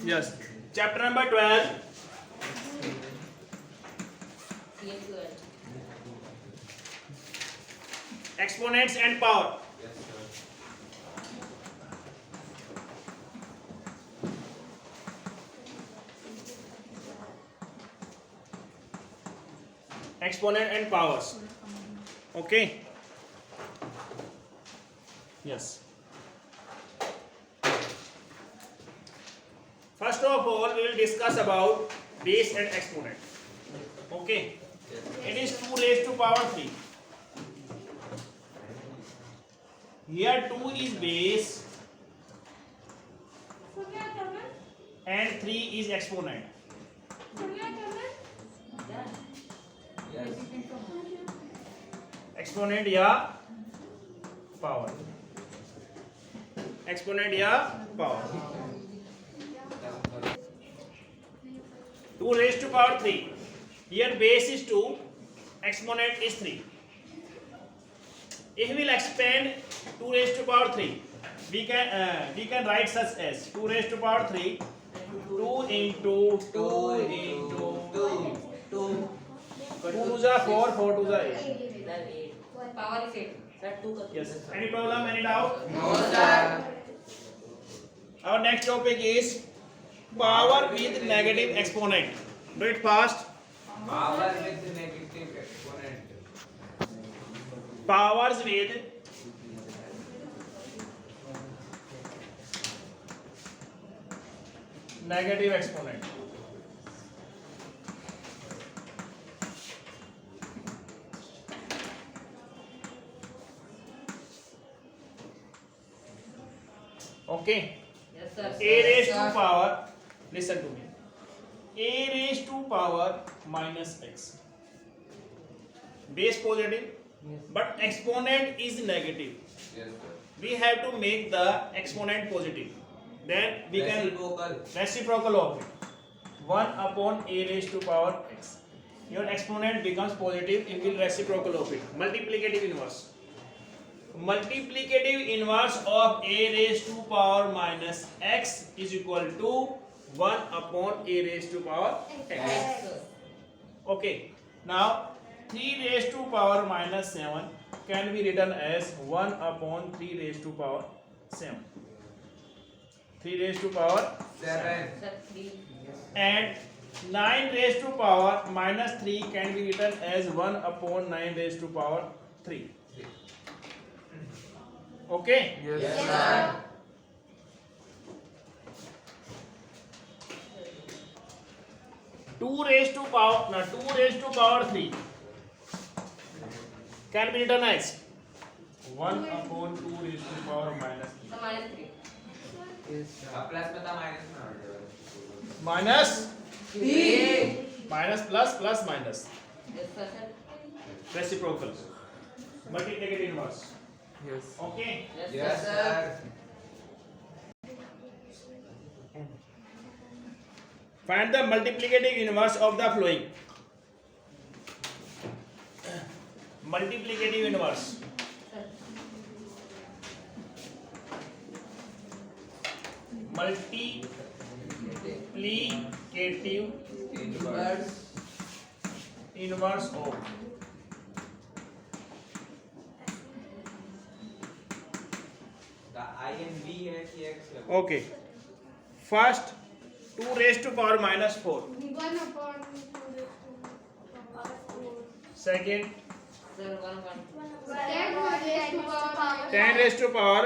Yes. Chapter number 12. Exponents and power. Yes, sir. Exponent and powers. Okay. Yes. First of all, we will discuss about base and exponent. Okay. Yes, It is 2 raised to power 3. Here 2 is base and 3 is exponent. yes. Exponent या power. Exponent या power. 2 raised to power 3. Here base is 2, exponent is 3. If we will expand 2 raised to power 3, we can write such as 2 raised to power 3, 2 into 2 into 2. 2 2s are 4, 4 2s are 8. Power is 8. Sir, 2 कर Yes. Any problem? Any doubt? No, sir. Our next topic is power with negative exponent. Do it fast. Power with negative exponent. Powers with negative exponent. Okay. Yes, sir. A raised to power, listen to me. A raised to power minus x. Base positive, but exponent is negative. Yes, sir. We have to make the exponent positive. Then we can Reciprocal. reciprocal of it. 1 upon a raised to power x. Your exponent becomes positive if you will reciprocal of it. Multiplicative inverse. Multiplicative inverse of a raised to power minus x is equal to 1 upon a raised to power x. Yes, sir. Okay. Now 3 raised to power minus 7 can be written as 1 upon 3 raised to power 7. 3 raised to power 7. Sir, 3. and 9 raised to power minus 3 can be written as 1 upon 9 raised to power 3. Okay? Yes, sir. Two raised to power 3 can be written as 1 upon 2 raised to power minus 3. So, minus 3. Plus में था minus में आ जाएगा. Minus minus plus plus minus. Yes, sir, sir. Reciprocal. Multiplicative inverse. Yes. Okay? Yes, Yes, sir. Find the multiplicative inverse of the following. Multiplicative inverse. Sir. Multiplicative Inverse. inverse of The I and B है कि X है. okay. First 2 raised to power minus 4. 1 upon 2 power 4. Second Sir, 1, 1. 10 raised to power 10 raised to power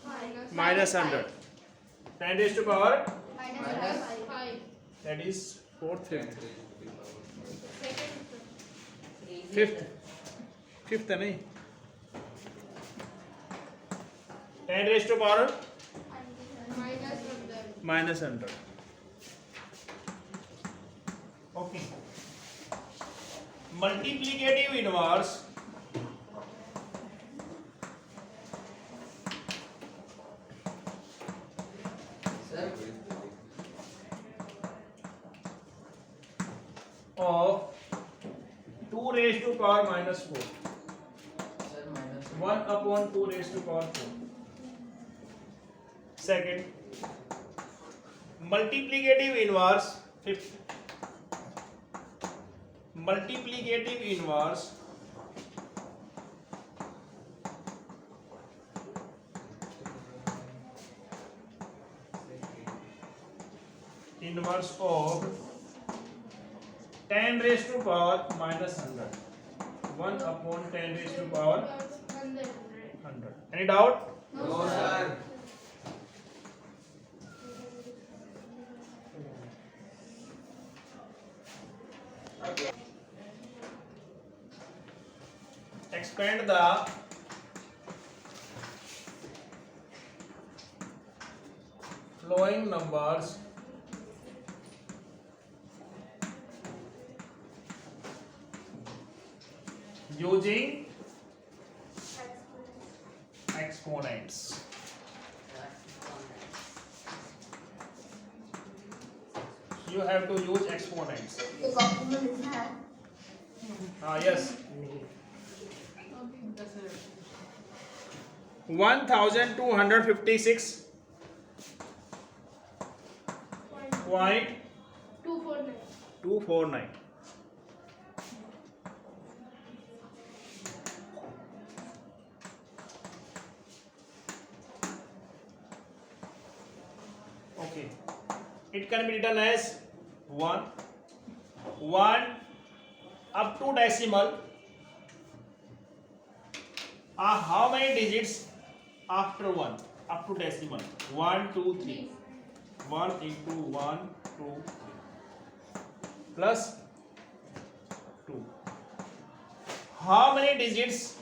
minus minus 100. 10 raised to power minus 5. that is 4th, 5th. Second 3. 5th. 5th नहीं. 10 raised to power minus 100. minus 100. Okay. Multiplicative inverse Sir. of 2 raised to power minus 4. Sir minus 1 upon 2 raised to power 4. Second, multiplicative inverse 50 multiplicative inverse inverse of 10 raised to power minus 100 1 upon 10 raised to power 100. Any doubt? No, sir. Expand the flowing numbers using exponents. You have to use exponents. The complement is that. Yes. 1256 point 249. 249. Okay. It can be written as 1 up to decimal. How many digits after 1 up to decimal? 1 2 3. 1 into 1 2 plus 2. How many digits?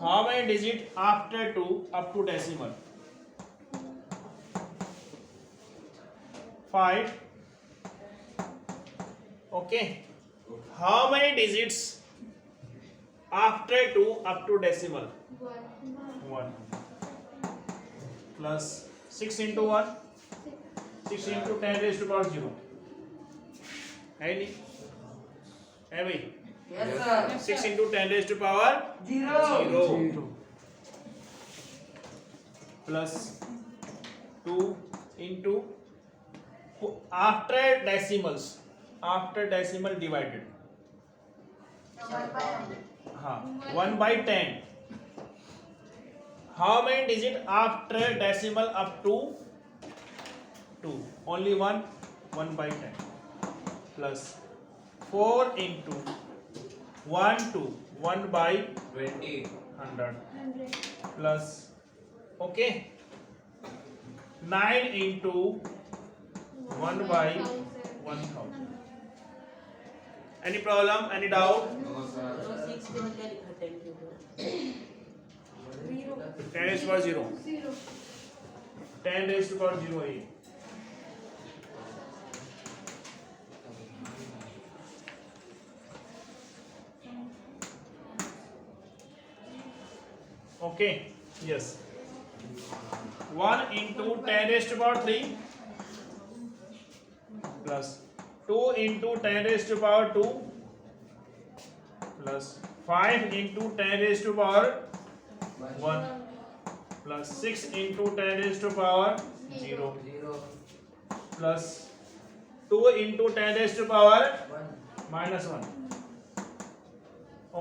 How many digits after 2 up to decimal? 5. Okay. How many digits after 2 up to decimal? 1 plus 6 into 1 6 into 10 raised to power 0. Any? Heavy. Yes, sir. 6 into 10 raised to power 0 plus 2 into after decimals, after decimal divided. 1 by 10. How many digits after decimal up to 2? Only 1. 1 by 10 plus 4 into 1 to 1 by 20. 100 plus, okay, 9 into 1 by 1000. Any problem? Any doubt? No, sir. 10 raised to power 0. 10 raised to power 0 है. Okay. Yes. 1 into 10 raised to power 3 plus 2 into 10 raised to power 2 plus 5 into 10 raised to power 1 plus 6 into 10 raised to power 0 plus 2 into 10 raised to power minus 1.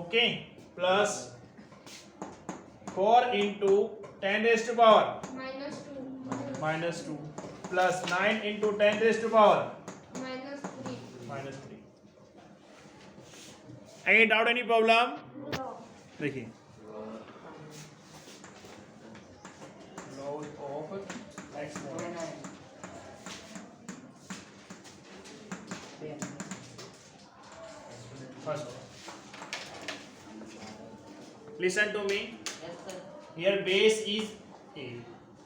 Okay. Plus 4 into 10 raised to power minus 2 plus 9 into 10 raised to power minus 3. Any doubt, any problem? देखिए laws of exponents. First, listen to me. Yes, sir. Here base is a,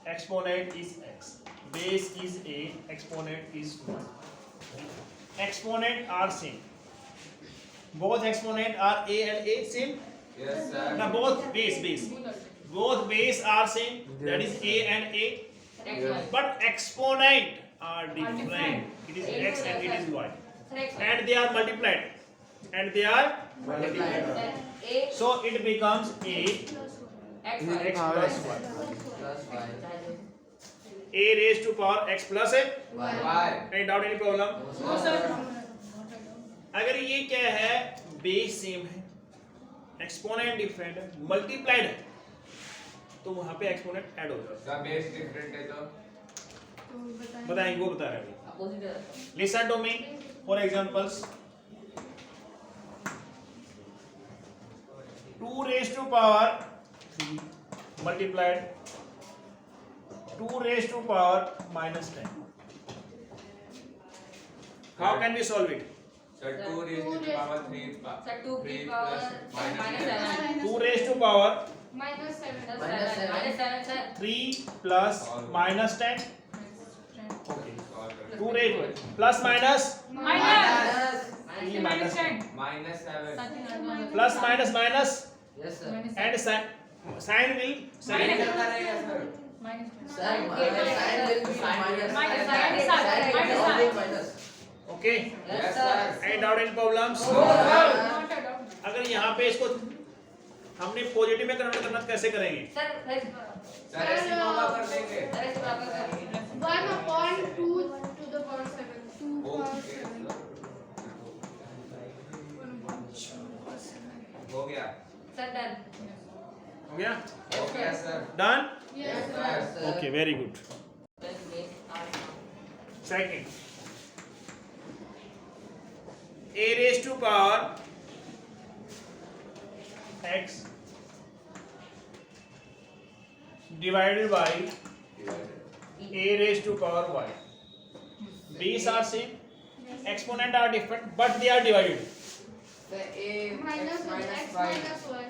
exponent is x. Base is a, exponent is 1. Exponent are same. Both exponent are a and a same. Yes, sir. Now both base. Both base are same. That is a and a. Yes. But exponent are different. It is x and it is y. And they are multiplied. A So it becomes a X x plus y. Plus 5. a raised to power x plus a y. any doubt any problem No, sir. अगर ये क्या है base same है exponent different है multiplied है तो वहां पे एक्सपोनेंट ऐड हो जाएगा इसका बेस डिफरेंट है तो बताएंगे वो बता रहे हैं Opposite है। Listen to me for examples 2 raised to power 3 multiplied 2 raised to power minus 10 how can we solve it sir 2 raised to the power 3 Sir, 2 की 3 power plus minus minus 7. 2 raised to power minus 7. Minus 7, sir. 3 plus minus 10 okay 2 raised plus minus Minus. Three minus 10 minus 7 plus minus minus Yes, sir. and sign will sign क्या कर रहे हैं sir Sir, sign will be minus. okay Yes, sir. any doubt any problems Not a doubt. अगर यहाँ पे इसको हमने positive में कन्वर्ट करना तो कैसे करेंगे Sir, let's सर ऐसे नोवा कर देंगे let's बराबर कर 1 upon 2 to the power 7. 2 power okay 7. हो गया Sir, done. हो गया हो गया sir done Yes, sir. Sir. Okay very good Let's make our second a raised to power x divided by a raised to power y these are same exponent are different but they are divided The A Minus x minus y.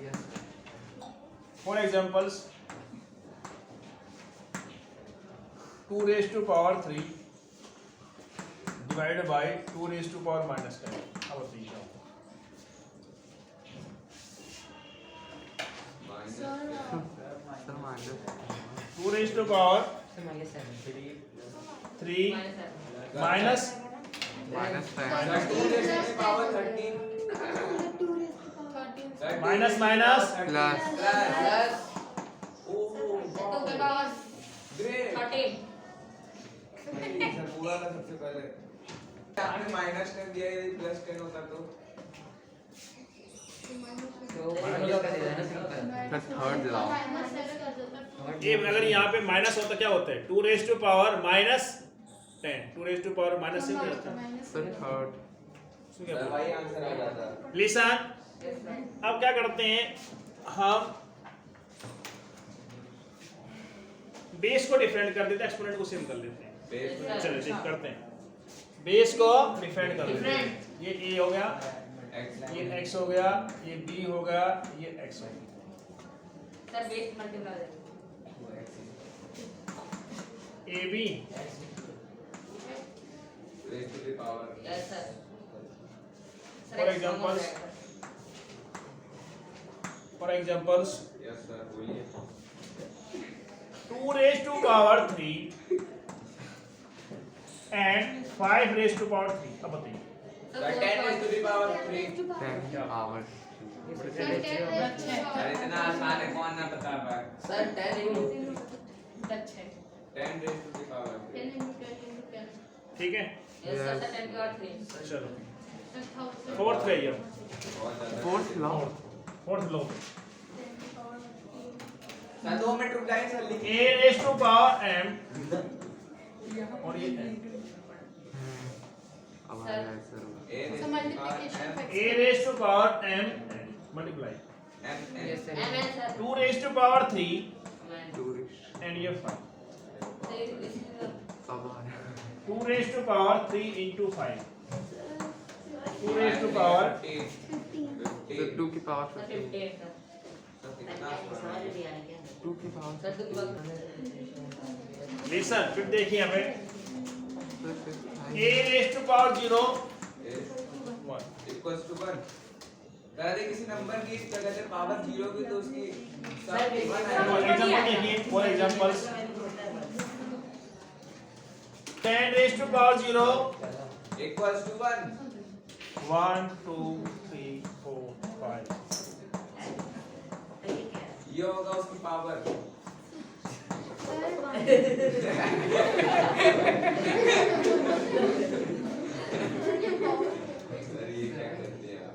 Yes. for examples 2 raised to power 3 divided by 2 raised to power minus 10 how about these 2 raised to power Minus 7. 3 Minus 7. minus sir 2 raised to the power 13 sir minus minus plus Plus oh to the power great 13. Sir पूरा था सबसे पहले आपने minus 10 दिया यदि plus 10 होता तो Minus 7 कर देता. ये अगर यहाँ पे माइनस होता क्या होता है 2 raised to power minus 10 2 raised to power minus 6 हो जाता है सर वही आंसर आ जाता लिसन Yes, sir. अब क्या करते हैं हम बेस को डिफरेंट कर देते हैं एक्सपोनेंट को सेम कर देते हैं बेस चलो ठीक करते हैं बेस को डिफरेंट कर देते हैं ये a हो गया ये x हो गया ये b हो गया ये x हो गया Sir, base multiply there. ab raised to the power Yes, sir. Sir, For X examples? हो जाएगा. for examples यस सर बोलिए 2 raised to power 3 and 5 raised to power 3 अब बताइए Sir, sir 10 raised to the power 3 sir इतना आसान है कौन ना बता पाए Sir, 10 into 10 raised to the power 3 ठीक है Yes, sir, 10 की और 3. चलो फोर्थ पे आइए बहुत ज्यादा फोर्थ लो सर 2 मिनट रुक जाइए सर लिखिए a raised to power m और ये m Sir, A raised So to the power multiplication m a raised to power m multiply m yes, sir. And then, sir. 2 raised to power 3 And and ये 5 sir, this is the 2 raised to power 3 into 5 2 raised to power 15 2 की power sir, 15 15, sir. तो कितना आसान है 2 की power Sir, 2 की बात. Listen फिर देखिए यहाँ पे a 5 raised to power 0 1 equals to 1 अगर किसी नंबर की अगर पावर 0 की तो उसकी Sir, for example देखिए for examples 10 raised to power 0 equals to 1 1 2 3 4 5 ये होगा उसकी पावर सर ये क्या कर दिया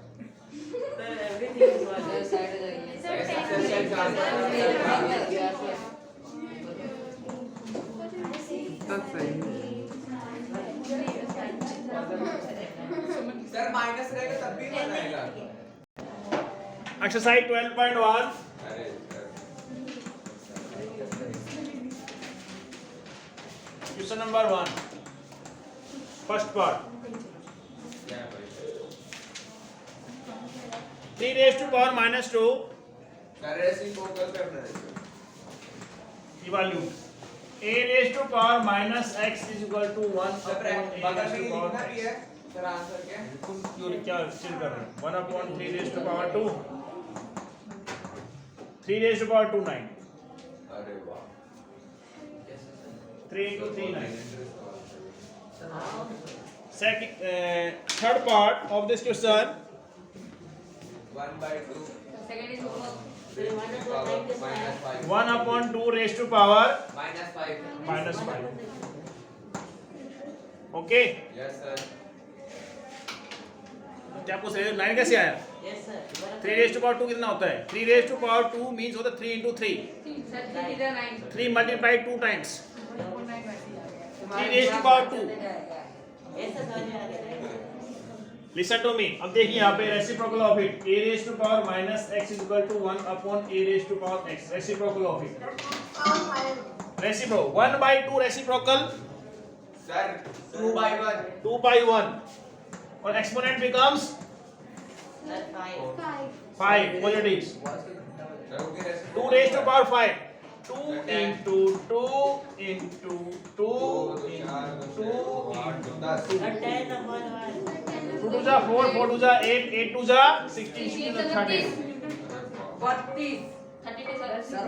Sir, everything is one. Sir, side हो जाएगी. सर माइनस रहेगा तब भी वन आएगा Exercise 12.1. अरे sir Question number 1. First part. क्या भाई 3 raised to power minus 2. Sir reciprocal करना है Evaluate. A raised to power minus x is equal to 1 sir upon a बगल raised में to ही power लिखना भी x. है सर आंसर क्या है तुम क्यों क्या स्टिल कर रहे हो 1 upon 3 raised to power 2. 3 raised to power 2 9. अरे वाह 3 into 3 9. Second, third part of this question. 1/2 Second is over. minus 5 1 upon 2 raised to power minus 5 minus 5. Okay. Yes sir क्या पूछ रहे हो 9 कैसे आया? Yes, sir. 3 raised to power 2 कितना होता है? 3 raised to power 2 means होता है 3 into 3. Sir, 3 is 9. 3 multiplied 2 times. 3 raised to power 2. ऐसा समझ में आ गया. Listen to me. अब देखिए यहाँ पे reciprocal of it. A raised to power minus x is equal to 1 upon a raised to power x. Reciprocal of it. Reciprocal. 1 by 2 reciprocal. Sir 2/1 2 by 1. और exponent becomes Sir, 5. 5 positives. Sir okay 2 raised to power 5. 2 into 2 into 2 into 10 2 to जा 4 4 to जा 8 8 to जा 16 16 to 30. 32, sir.